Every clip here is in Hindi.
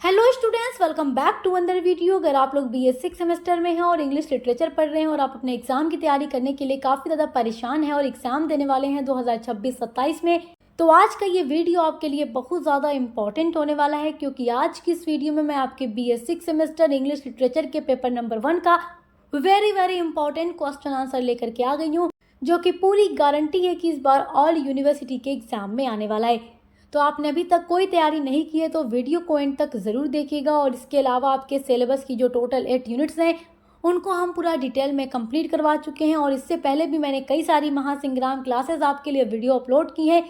Hello students, welcome back to another video. अगर आप लोग बीए 6 सेमेस्टर में हैं और इंग्लिश लिटरेचर पढ़ रहे हैं और आप अपने एग्जाम की तैयारी करने के लिए काफ़ी ज़्यादा परेशान हैं और एग्जाम देने वाले हैं 2026-27 में, तो आज का ये वीडियो आपके लिए बहुत ज़्यादा इंपॉर्टेंट होने वाला है, क्योंकि आज की इस वीडियो में मैं आपके बीए 6 सेमेस्टर इंग्लिश लिटरेचर के पेपर नंबर 1 का वेरी इंपॉर्टेंट क्वेश्चन आंसर लेकर के आ गई हूँ, जो कि पूरी गारंटी है कि इस बार ऑल यूनिवर्सिटी के एग्जाम में आने वाला है। तो आपने अभी तक कोई तैयारी नहीं की है तो वीडियो को एंड तक ज़रूर देखिएगा। और इसके अलावा आपके सिलेबस की जो टोटल 8 यूनिट्स हैं उनको हम पूरा डिटेल में कंप्लीट करवा चुके हैं, और इससे पहले भी मैंने कई सारी महासंग्राम क्लासेस आपके लिए वीडियो अपलोड की हैं,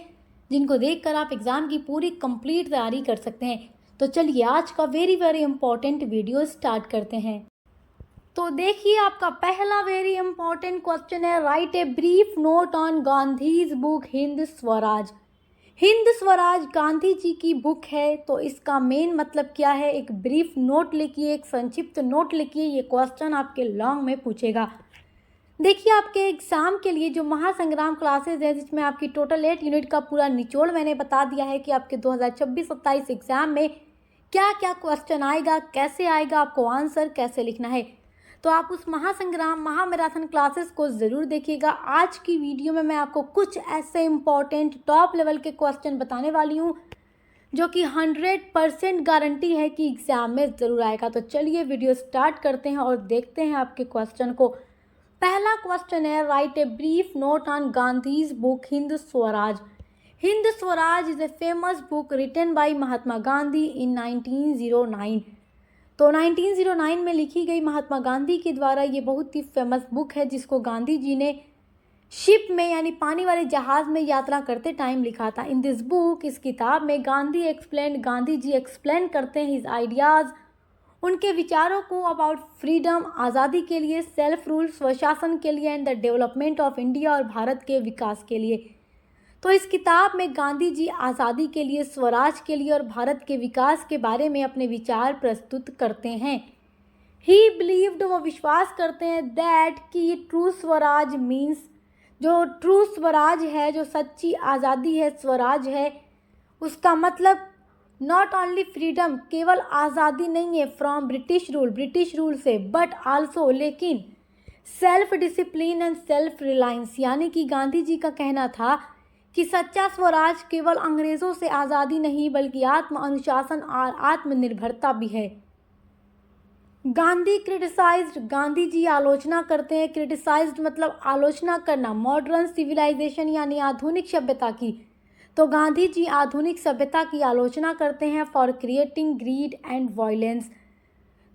जिनको देखकर आप एग्ज़ाम की पूरी कंप्लीट तैयारी कर सकते हैं। तो चलिए आज का वेरी इंपॉर्टेंट वीडियो स्टार्ट करते हैं। तो देखिए, आपका पहला वेरी इंपॉर्टेंट क्वेश्चन है, write a brief note on Gandhi's book Hind Swaraj. Hind Swaraj Gandhi ji की बुक है, तो इसका मेन मतलब क्या है, एक ब्रीफ नोट लिखिए, एक संक्षिप्त नोट लिखिए। ये क्वेश्चन आपके लॉन्ग में पूछेगा। देखिए, आपके एग्जाम के लिए जो महासंग्राम क्लासेस है, जिसमें आपकी टोटल 8 यूनिट का पूरा निचोड़ मैंने बता दिया है कि आपके 2026-27 एग्जाम में क्या क्या क्वेश्चन आएगा, कैसे आएगा, आपको आंसर कैसे लिखना है। तो आप उस महासंग्राम महामैराथन क्लासेस को ज़रूर देखिएगा। आज की वीडियो में मैं आपको कुछ ऐसे इंपॉर्टेंट टॉप लेवल के क्वेश्चन बताने वाली हूँ जो कि 100% गारंटी है कि एग्जाम में ज़रूर आएगा। तो चलिए वीडियो स्टार्ट करते हैं और देखते हैं आपके क्वेश्चन को। पहला क्वेश्चन है, write a brief note on Gandhi's book Hind Swaraj. Hind Swaraj is a famous book written by Mahatma Gandhi in 1909। तो 1909 में लिखी गई महात्मा गांधी के द्वारा ये बहुत ही फेमस बुक है, जिसको गांधी जी ने शिप में यानी पानी वाले जहाज़ में यात्रा करते टाइम लिखा था। इन दिस बुक, इस किताब में गांधी जी एक्सप्लेन करते हैं हिज आइडियाज़, उनके विचारों को अबाउट फ्रीडम, आज़ादी के लिए, सेल्फ रूल, स्वशासन के लिए, and the development of India, और भारत के विकास के लिए। तो इस किताब में गांधी जी आज़ादी के लिए, स्वराज के लिए और भारत के विकास के बारे में अपने विचार प्रस्तुत करते हैं। ही बिलीव्ड, वो विश्वास करते हैं, दैट कि ट्रू स्वराज मीन्स, जो ट्रू स्वराज है, जो सच्ची आज़ादी है, स्वराज है, उसका मतलब नॉट ओनली फ्रीडम, केवल आज़ादी नहीं है फ्रॉम ब्रिटिश रूल से, बट आल्सो, लेकिन self discipline and self reliance, यानी कि गांधी जी का कहना था कि सच्चा स्वराज केवल अंग्रेज़ों से आज़ादी नहीं बल्कि आत्म अनुशासन और आत्मनिर्भरता भी है। गांधी क्रिटिसाइज्ड, गांधी जी आलोचना करते हैं। क्रिटिसाइज्ड मतलब आलोचना करना। मॉडर्न सिविलाइजेशन यानी आधुनिक सभ्यता की। तो गांधी जी आधुनिक सभ्यता की आलोचना करते हैं, for creating grid and violence.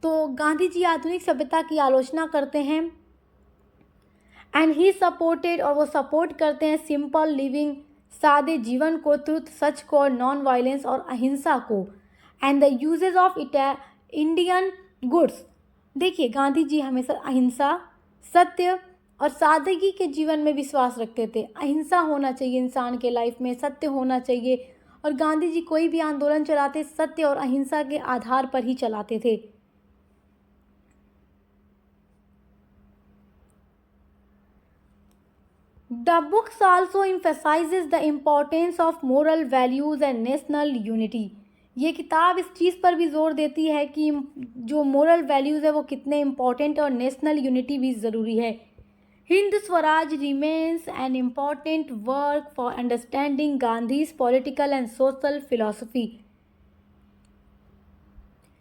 तो गांधी जी आधुनिक सभ्यता की आलोचना करते हैं। एंड ही सपोर्टेड, और वो सपोर्ट करते हैं, सिंपल लिविंग, सादे जीवन को, ट्रुथ, सच को, और नॉन वायलेंस और अहिंसा को, and the usages of Indian goods. देखिए, गांधी जी हमेशा अहिंसा, सत्य और सादगी के जीवन में विश्वास रखते थे। अहिंसा होना चाहिए इंसान के लाइफ में, सत्य होना चाहिए, और गांधी जी कोई भी आंदोलन चलाते सत्य और अहिंसा के आधार पर ही चलाते थे। The books also emphasizes the importance of moral values and national unity. ये किताब इस चीज़ पर भी जोर देती है कि जो मोरल वैल्यूज़ है वो कितने इम्पॉर्टेंट, और नेशनल यूनिटी भी ज़रूरी है। Hind Swaraj remains an important work for understanding Gandhi's political and social philosophy.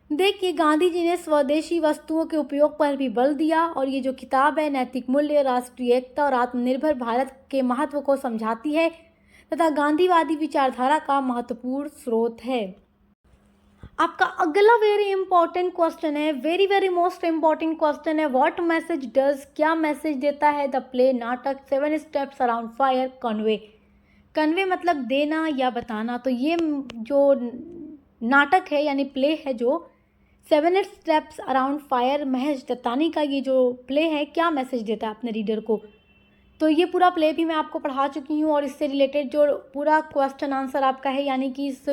देखिए, गांधी जी ने स्वदेशी वस्तुओं के उपयोग पर भी बल दिया, और ये जो किताब है नैतिक मूल्य, राष्ट्रीय एकता और आत्मनिर्भर भारत के महत्व को समझाती है तथा गांधीवादी विचारधारा का महत्वपूर्ण स्रोत है। आपका अगला वेरी इंपॉर्टेंट क्वेश्चन है, वेरी मोस्ट इंपॉर्टेंट क्वेश्चन है, व्हाट मैसेज डज, क्या मैसेज देता है द प्ले, नाटक 7 steps around fire convey. Convey मतलब देना या बताना। तो ये जो नाटक है यानी प्ले है, जो 7 steps around fire, Mahesh Dattani का ये जो प्ले है, क्या मैसेज देता है अपने रीडर को। तो ये पूरा प्ले भी मैं आपको पढ़ा चुकी हूँ, और इससे रिलेटेड जो पूरा क्वेश्चन आंसर आपका है, यानी कि इस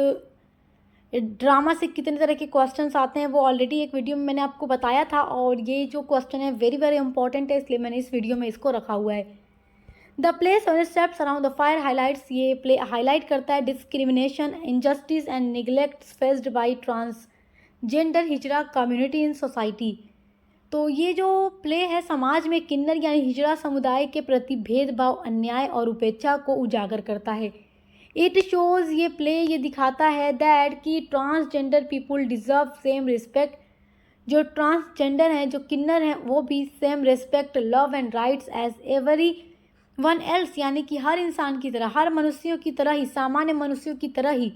ड्रामा से कितने तरह के क्वेश्चंस आते हैं, वो ऑलरेडी एक वीडियो में मैंने आपको बताया था, और ये जो क्वेश्चन है वेरी इंपॉर्टेंट है, इसलिए मैंने इस वीडियो में इसको रखा हुआ है। The play 7 steps around the fire highlights, ये प्ले हाईलाइट करता है discrimination, injustice and neglect faced by gender hijra community in society. तो ये जो प्ले है समाज में किन्नर यानी हिजड़ा समुदाय के प्रति भेदभाव, अन्याय और उपेक्षा को उजागर करता है। इट शोज, ये प्ले ये दिखाता है दैट कि transgender people deserve same respect. जो ट्रांसजेंडर हैं, जो किन्नर हैं, वो भी same respect, love and rights as everyone else, यानी कि हर इंसान की तरह, हर मनुष्यों की तरह ही, सामान्य मनुष्यों की तरह ही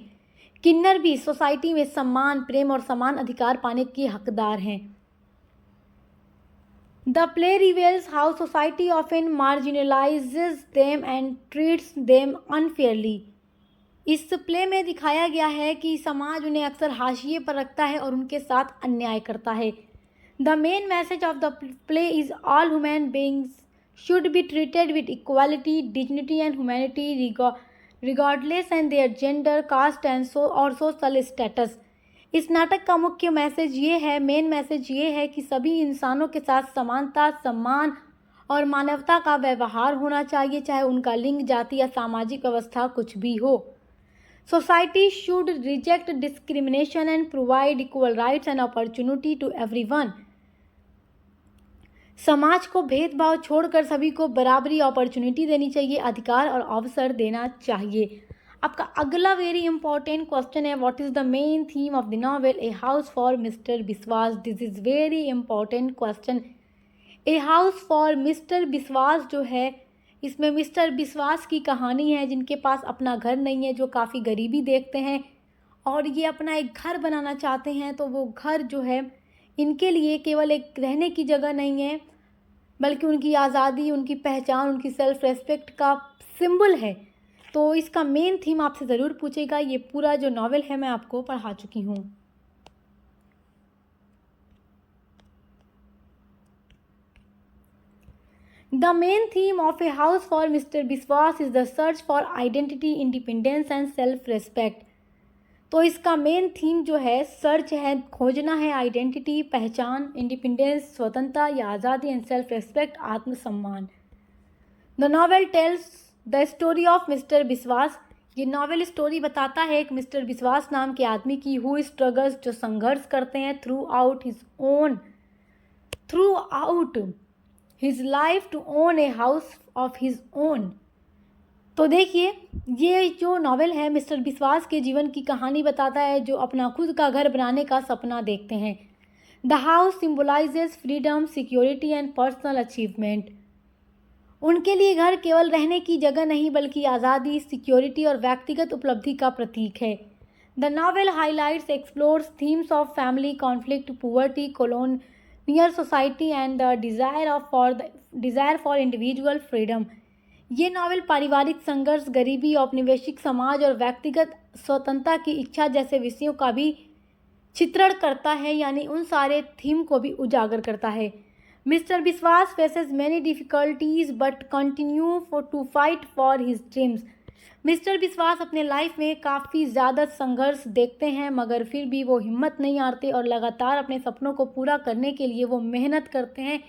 किन्नर भी सोसाइटी में सम्मान, प्रेम और समान अधिकार पाने के हकदार हैं। The play reveals how society often marginalizes them and treats them unfairly. इस प्ले में दिखाया गया है कि समाज उन्हें अक्सर हाशिए पर रखता है और उनके साथ अन्याय करता है। The main message of the play is all human beings should be treated with equality, dignity and humanity regardless and their gender, caste and or social status. इस नाटक का मुख्य मैसेज ये है, मेन मैसेज ये है कि सभी इंसानों के साथ समानता, सम्मान और मानवता का व्यवहार होना चाहिए, चाहे उनका लिंग, जाति या सामाजिक अवस्था कुछ भी हो। Society should reject discrimination and provide equal rights and opportunity to everyone. समाज को भेदभाव छोड़कर सभी को बराबरी अपॉर्चुनिटी देनी चाहिए, अधिकार और अवसर देना चाहिए। आपका अगला वेरी इंपॉर्टेंट क्वेश्चन है, what is the main theme of the novel a house for mister Biswas. This is very important question. A house for mister Biswas जो है, इसमें मिस्टर बिस्वास की कहानी है जिनके पास अपना घर नहीं है, जो काफ़ी गरीबी देखते हैं और ये अपना एक घर बनाना चाहते हैं। तो वो घर जो है इनके लिए केवल एक रहने की जगह नहीं है, बल्कि उनकी आज़ादी, उनकी पहचान, उनकी सेल्फ रेस्पेक्ट का सिंबल है। तो इसका मेन थीम आपसे ज़रूर पूछेगा। ये पूरा जो नॉवेल है मैं आपको पढ़ा चुकी हूँ। The main theme of A house for mister Biswas is the search for identity, independence and self respect. तो इसका मेन थीम जो है सर्च है, खोजना है, आइडेंटिटी, पहचान, इंडिपेंडेंस, स्वतंत्रता या आज़ादी एंड सेल्फ रेस्पेक्ट, आत्मसम्मान। The novel tells the story of mister Biswas. ये नॉवेल स्टोरी बताता है एक मिस्टर बिस्वास नाम के आदमी की, हु स्ट्रगल्स, जो संघर्ष करते हैं throughout his life to own a house of his own. तो देखिए, ये जो नॉवेल है मिस्टर बिस्वास के जीवन की कहानी बताता है, जो अपना खुद का घर बनाने का सपना देखते हैं। The house symbolises freedom, security and personal achievement. उनके लिए घर केवल रहने की जगह नहीं, बल्कि आज़ादी, सिक्योरिटी और व्यक्तिगत उपलब्धि का प्रतीक है। The novel highlights, explores themes of family conflict, poverty, colonial society and the desire for individual freedom. ये नॉवेल पारिवारिक संघर्ष, गरीबी, औपनिवेशिक समाज और व्यक्तिगत स्वतंत्रता की इच्छा जैसे विषयों का भी चित्रण करता है, यानी उन सारे थीम को भी उजागर करता है। Mister Biswas faces many difficulties but continue to fight for his dreams. Mister Biswas अपने लाइफ में काफ़ी ज़्यादा संघर्ष देखते हैं, मगर फिर भी वो हिम्मत नहीं हारते और लगातार अपने सपनों को पूरा करने के लिए वो मेहनत करते हैं,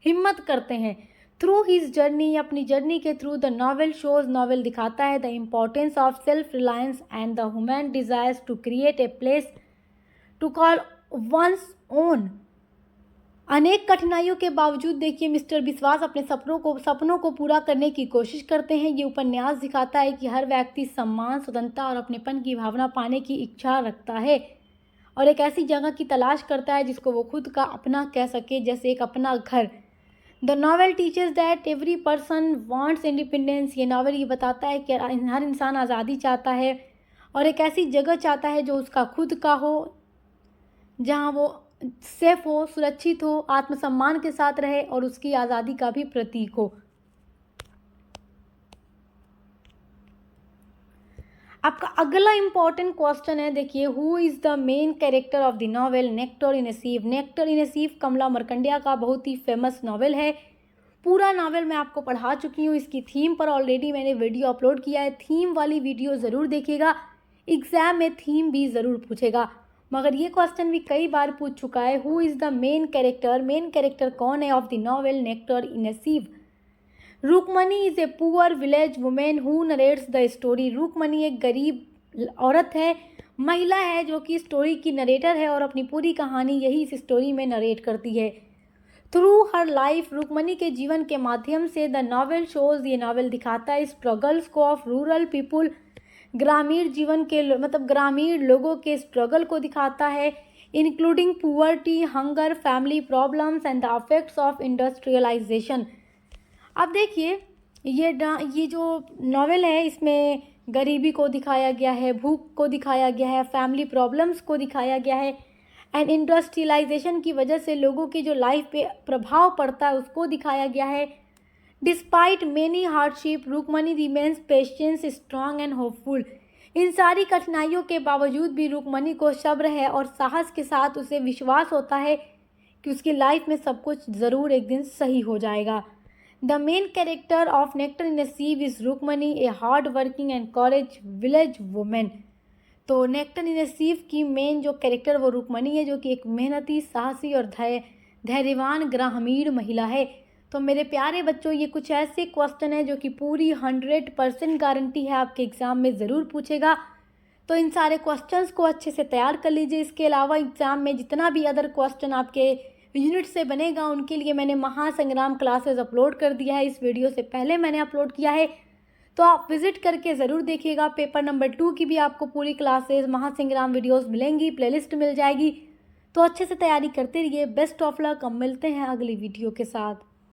हिम्मत करते हैं। थ्रू हिज जर्नी, अपनी जर्नी के थ्रू द नॉवेल दिखाता है the importance of self reliance and the human desires to create a place to call one's own. अनेक कठिनाइयों के बावजूद देखिए मिस्टर बिस्वास अपने सपनों को पूरा करने की कोशिश करते हैं। ये उपन्यास दिखाता है कि हर व्यक्ति सम्मान, स्वतंत्रता और अपनेपन की भावना पाने की इच्छा रखता है और एक ऐसी जगह की तलाश करता है जिसको वो खुद का अपना कह सके, जैसे एक अपना घर। The novel teachers that every person wants independence. ये नॉवेल ये बताता है कि हर इंसान आज़ादी चाहता है और एक ऐसी जगह चाहता है जो उसका खुद का हो, जहाँ वो सेफ हो, सुरक्षित हो, आत्मसम्मान के साथ रहे और उसकी आज़ादी का भी प्रतीक हो। आपका अगला इंपॉर्टेंट क्वेश्चन है, देखिए, who is the main character of the novel nectar in a sieve. Nectar in a sieve Kamala Markandaya का बहुत ही फेमस नॉवेल है। पूरा नॉवेल मैं आपको पढ़ा चुकी हूँ। इसकी थीम पर ऑलरेडी मैंने वीडियो अपलोड किया है, थीम वाली वीडियो ज़रूर देखिएगा। एग्ज़ाम में थीम भी ज़रूर पूछेगा, मगर ये क्वेश्चन भी कई बार पूछ चुका है, who is the main character. Main character कौन है of the novel nectar in a sieve. Rukmani is a poor village women who narrates the story. Rukmani एक गरीब औरत है, महिला है जो कि स्टोरी की नरेटर है और अपनी पूरी कहानी यही इस स्टोरी में नरेट करती है। थ्रू हर लाइफ, रुक्मणी के जीवन के माध्यम से द नॉवेल शोज, ये नॉवेल दिखाता है स्ट्रगल्स को ऑफ रूरल पीपुल, ग्रामीण जीवन के ग्रामीण लोगों के स्ट्रगल को दिखाता है, including poverty, hunger, family problems and the effects of industrialisation. अब देखिए ये जो नॉवेल है इसमें गरीबी को दिखाया गया है, भूख को दिखाया गया है, फैमिली प्रॉब्लम्स को दिखाया गया है एंड इंडस्ट्रियलाइजेशन की वजह से लोगों की जो लाइफ पे प्रभाव पड़ता है उसको दिखाया गया है। Despite many hardship, Rukmani remains patience, strong and hopeful. इन सारी कठिनाइयों के बावजूद भी रुक्मणी को सब्र है और साहस के साथ उसे विश्वास होता है कि उसकी लाइफ में सब कुछ ज़रूर एक दिन सही हो जाएगा। The main character of nectar in the sieve is Rukmani, a hard working and courage village women. तो नेक्टर इन द सीव की मेन जो कैरेक्टर वो रुक्मणी है, जो कि एक मेहनती, साहसी और धैर्यवान ग्रामीण महिला है। तो मेरे प्यारे बच्चों, ये कुछ ऐसे क्वेश्चन है जो कि पूरी 100% गारंटी है आपके एग्ज़ाम में ज़रूर पूछेगा। तो इन सारे क्वेश्चंस को अच्छे से तैयार कर लीजिए। इसके अलावा एग्ज़ाम में जितना भी अदर क्वेश्चन आपके यूनिट से बनेगा उनके लिए मैंने महासंग्राम क्लासेस अपलोड कर दिया है। इस वीडियो से पहले मैंने अपलोड किया है, तो आप विजिट करके ज़रूर देखिएगा। पेपर नंबर 2 की भी आपको पूरी क्लासेस महासंग्राम वीडियोस मिलेंगी, प्लेलिस्ट मिल जाएगी। तो अच्छे से तैयारी करते रहिए। Best of luck. हम मिलते हैं अगली वीडियो के साथ।